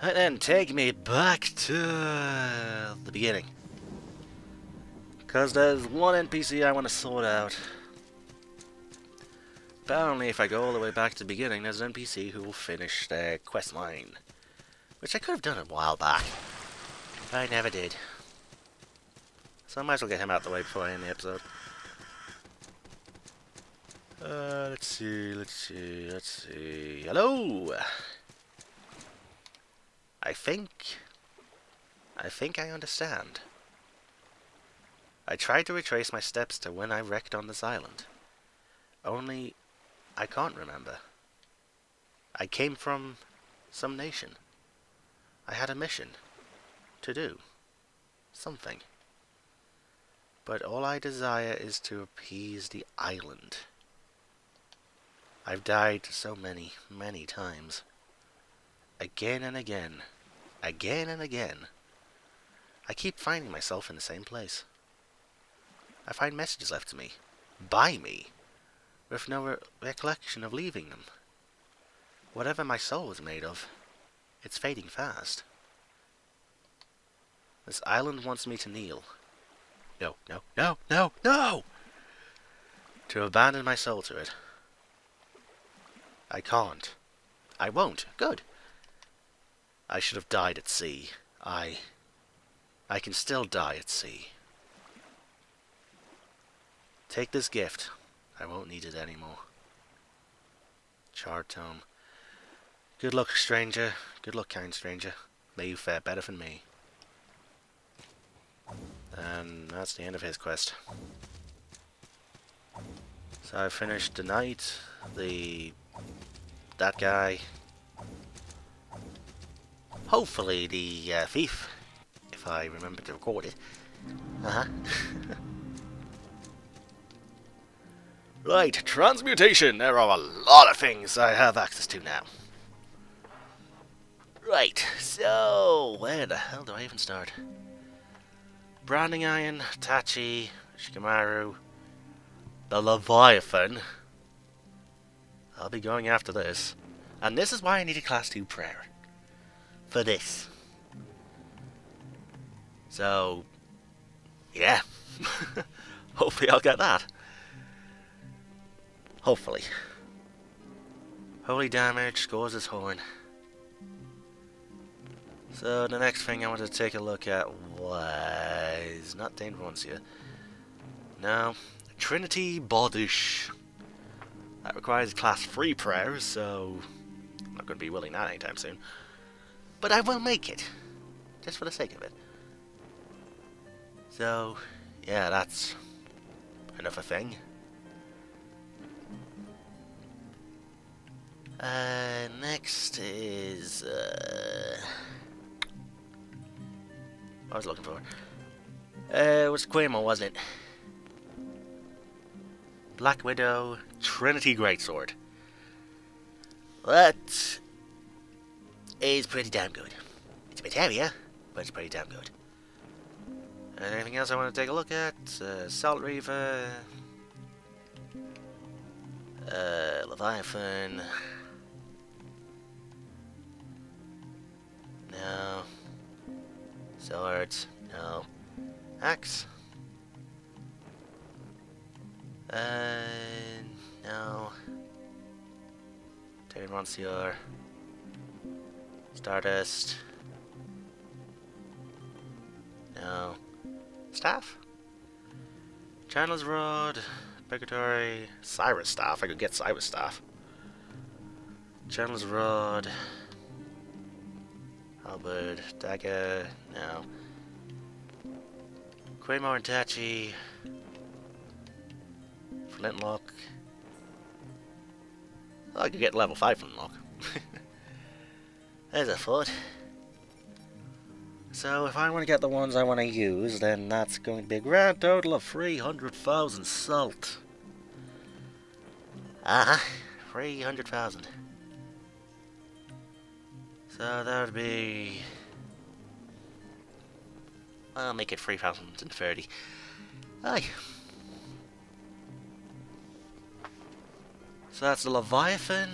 And then take me back to the beginning. Because there's one NPC I want to sort out. Apparently, if I go all the way back to the beginning, there's an NPC who will finish their quest line. Which I could have done a while back. But I never did. So I might as well get him out of the way before I end the episode. Let's see. Hello! I think I understand. I tried to retrace my steps to when I wrecked on this island. Only, I can't remember. I came from some nation. I had a mission to do something. But all I desire is to appease the island. I've died so many, many times. Again and again. Again and again. I keep finding myself in the same place. I find messages left to me, by me, with no recollection of leaving them. Whatever my soul was made of, it's fading fast. This island wants me to kneel. No, no, no, no, no! To abandon my soul to it. I can't. I won't. Good. I should have died at sea. I can still die at sea. Take this gift. I won't need it anymore. Charred tome. Good luck, stranger. Good luck, kind stranger. May you fare better than me. And that's the end of his quest. So I finished the knight, that guy. Hopefully the thief, if I remember to record it. Right, transmutation. There are a lot of things I have access to now. Right, so where the hell do I even start? Branding Iron, Tachi, Shikamaru, the Leviathan. I'll be going after this. And this is why I need a Class 2 prayer. For this. So, yeah. Hopefully I'll get that. Hopefully. Holy damage, scores his horn. So the next thing I wanted to take a look at was not Dane Roncia. No, Trinity Bodish. That requires class 3 prayers, so I'm not going to be willing that anytime soon. But I will make it, just for the sake of it. So, yeah, that's another thing. Next is what I was looking for. It was Quemo, wasn't it? Black Widow, Trinity Greatsword. That is pretty damn good. It's a bit heavier, but it's pretty damn good. Anything else I want to take a look at? Salt Reaver, Leviathan. No. Swords. No. Axe. No. Terry Monsieur. Stardust. No. Staff? Chandler's Rod. Purgatory. Cyrus Staff. I could get Cyrus Staff. Chandler's Rod. Halberd. Dagger. No. Quaymore and Tachi. Flintlock. Oh, I could get level 5 Flintlock. There's a foot. So if I want to get the ones I want to use, then that's going to be a grand total of 300,000 salt. 300,000. So that would be... I'll make it 3,030. Aye. So that's the Leviathan.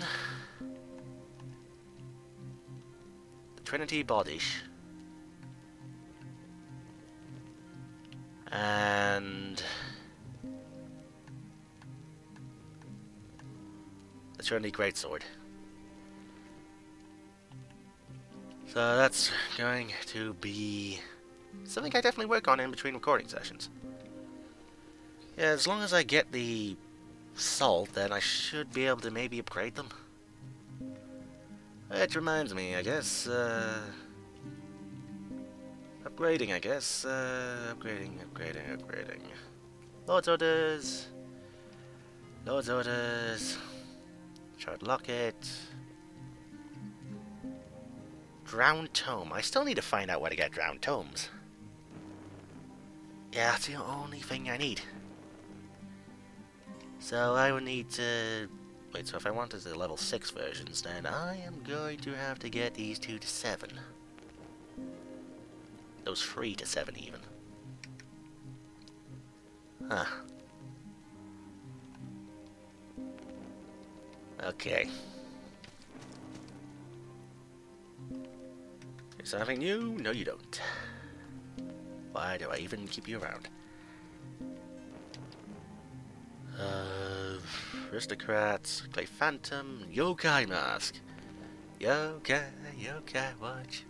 The Trinity bodies. And the Trinity Greatsword. So that's going to be something I definitely work on in between recording sessions. Yeah, as long as I get the salt, then I should be able to maybe upgrade them. It reminds me, I guess, upgrading, I guess, upgrading. Lord's orders. Shard locket. Drowned tome. I still need to find out where to get drowned tomes. Yeah, that's the only thing I need. So I would need to... Wait, so if I wanted the level 6 versions, then I am going to have to get these 2 to 7. Those 3 to 7 even. Huh. Okay. Is something new? No, you don't. Why do I even keep you around? Aristocrats, Clay Phantom, Yokai Mask. Yokai, watch.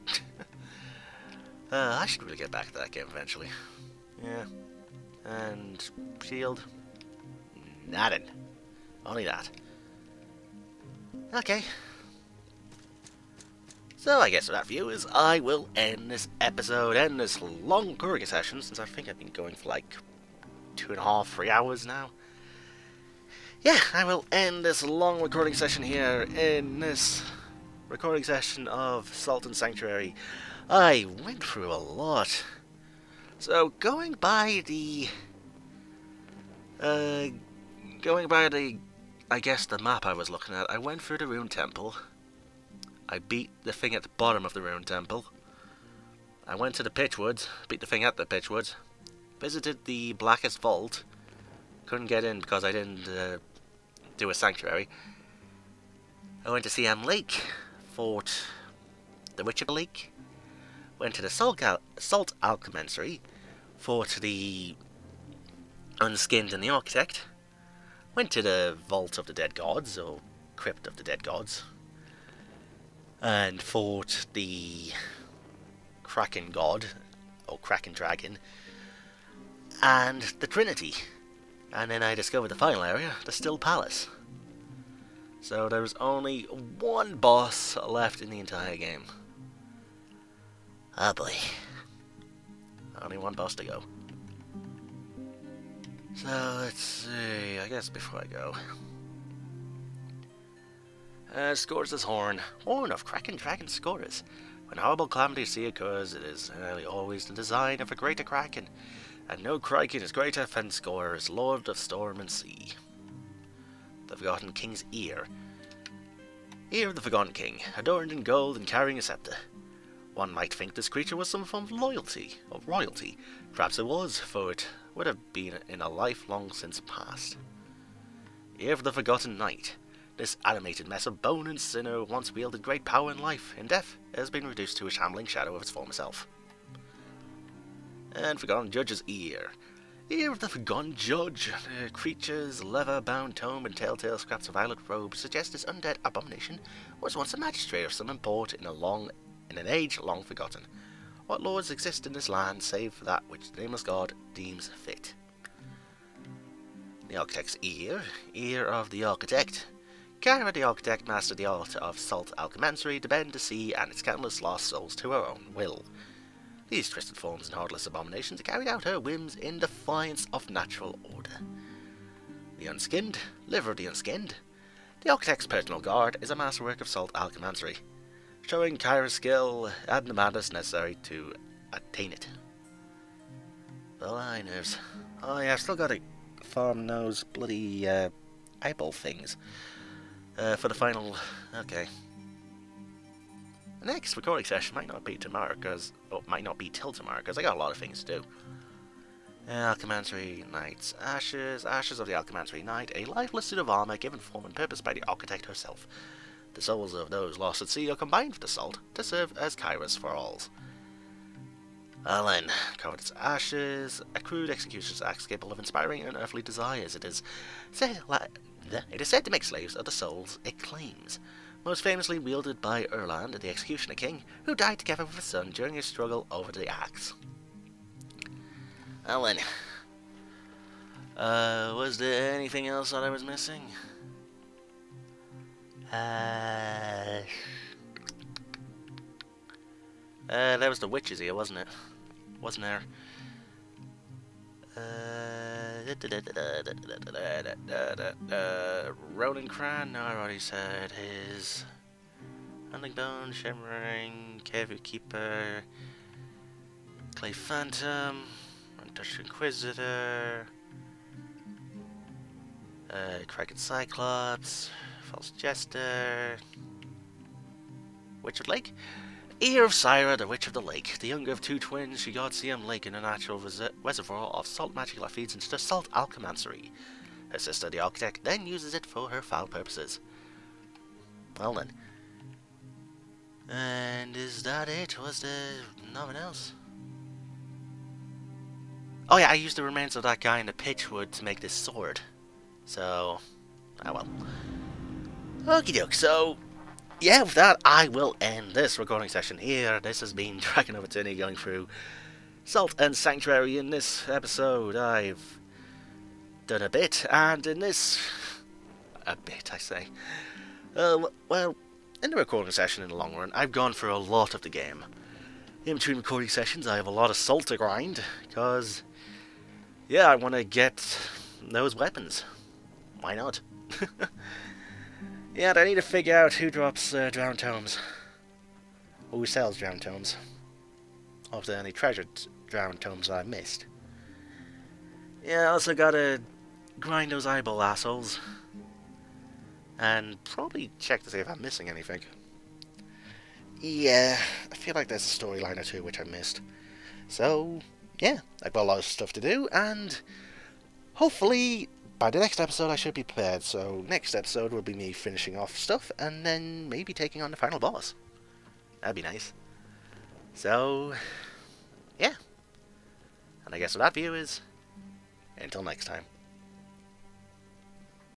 I should really get back to that game eventually. Yeah. And shield. Nothing. Only that. Okay. So I guess with that, viewers, I will end this episode, end this long recording session, since I think I've been going for like 2.5, 3 hours now. Yeah, I will end this long recording session here in this recording session of Salt and Sanctuary. I went through a lot. So going by the I guess the map I was looking at, I went through the Rune Temple. I beat the thing at the bottom of the Rune Temple. I went to the Pitchwoods, beat the thing at the Pitchwoods. Visited the Blackest Vault. Couldn't get in because I didn't do a sanctuary. I went to CM Lake, fought the Witch of the Lake. Went to the Salt Alchemistry, fought the Unskinned and the Architect. Went to the Vault of the Dead Gods, or Crypt of the Dead Gods. And fought the Kraken God, or Kraken Dragon, and the Trinity. And then I discovered the final area, the Still Palace. So there was only one boss left in the entire game. Oh boy. Only one boss to go. So let's see, I guess before I go. Scourge's Horn. Horn of Kraken Dragon Scourge. When horrible calamity sea occurs, it is nearly always the design of a greater Kraken. And no Kraken is greater than Scourge, Lord of Storm and Sea. The Forgotten King's Ear. Ear of the Forgotten King, adorned in gold and carrying a scepter. One might think this creature was some form of loyalty, or royalty. Perhaps it was, for it would have been in a life long since past. Ear of the Forgotten Knight. This animated mess of bone and sinner once wielded great power in life. In death, it has been reduced to a shambling shadow of its former self. And Forgotten Judge's Ear. Ear of the Forgotten Judge. The creature's leather-bound tome and telltale scraps of violet robe suggest this undead abomination was once a magistrate of some import in an age long forgotten. What lords exist in this land save for that which the nameless god deems fit? The Architect's Ear. Ear of the Architect. Kara the Architect mastered the art of salt alchemy to bend the sea and its countless lost souls to her own will. These twisted forms and heartless abominations carried out her whims in defiance of natural order. The Unskinned, Liver of the Unskinned. The Architect's personal guard is a masterwork of salt alchemy, showing Kyra's skill and the madness necessary to attain it. Well, I knows. Oh yeah, I've still got to farm those bloody eyeball things for the final. Okay. The next recording session might not be tomorrow, might not be till tomorrow, because I got a lot of things to do. Alchemy Knight's Ashes. Ashes of the Alchemy Knight, a lifeless suit of armor given form and purpose by the Architect herself. The souls of those lost at sea are combined with the salt to serve as kairos for alls. Alan, covered its ashes, a crude executioner's axe capable of inspiring unearthly desires. It is said to make slaves of the souls it claims, most famously wielded by Erland, the Executioner King, who died together with his son during his struggle over the axe. Alan, was there anything else that I was missing? There was the witches here, wasn't it? Wasn't there? Ronan Cran, no, I already said his. Hunting Bone, Shimmering, Cave Keeper, Clay Phantom, Untouched Inquisitor, Kraken Cyclops, False Jester, Witch of Lake? Ear of Syra, the Witch of the Lake. The younger of two twins, she guards Siam Lake in a natural reservoir of salt magic that feeds into the salt alchemancry. Her sister, the Architect, then uses it for her foul purposes. Well then. And is that it? Was there nothing else? Oh yeah, I used the remains of that guy in the pitchwood to make this sword. So, oh well. Okie doke, so yeah, with that, I will end this recording session here. This has been DragonofEternity going through Salt and Sanctuary. In this episode, I've done a bit, and in this... a bit, I say. Well, in the recording session in the long run, I've gone through a lot of the game. In between recording sessions, I have a lot of salt to grind, because, yeah, I want to get those weapons. Why not? Yeah, and I need to figure out who drops drowned tomes. Or who sells drowned tomes. Or if there are any treasured drowned tomes I missed. Yeah, I also gotta grind those eyeball assholes. And probably check to see if I'm missing anything. Yeah, I feel like there's a storyline or two which I missed. So, yeah, I've got a lot of stuff to do, and hopefully by the next episode I should be prepared. So next episode will be me finishing off stuff, and then maybe taking on the final boss. That'd be nice. So, yeah. And I guess with that, viewers, until next time.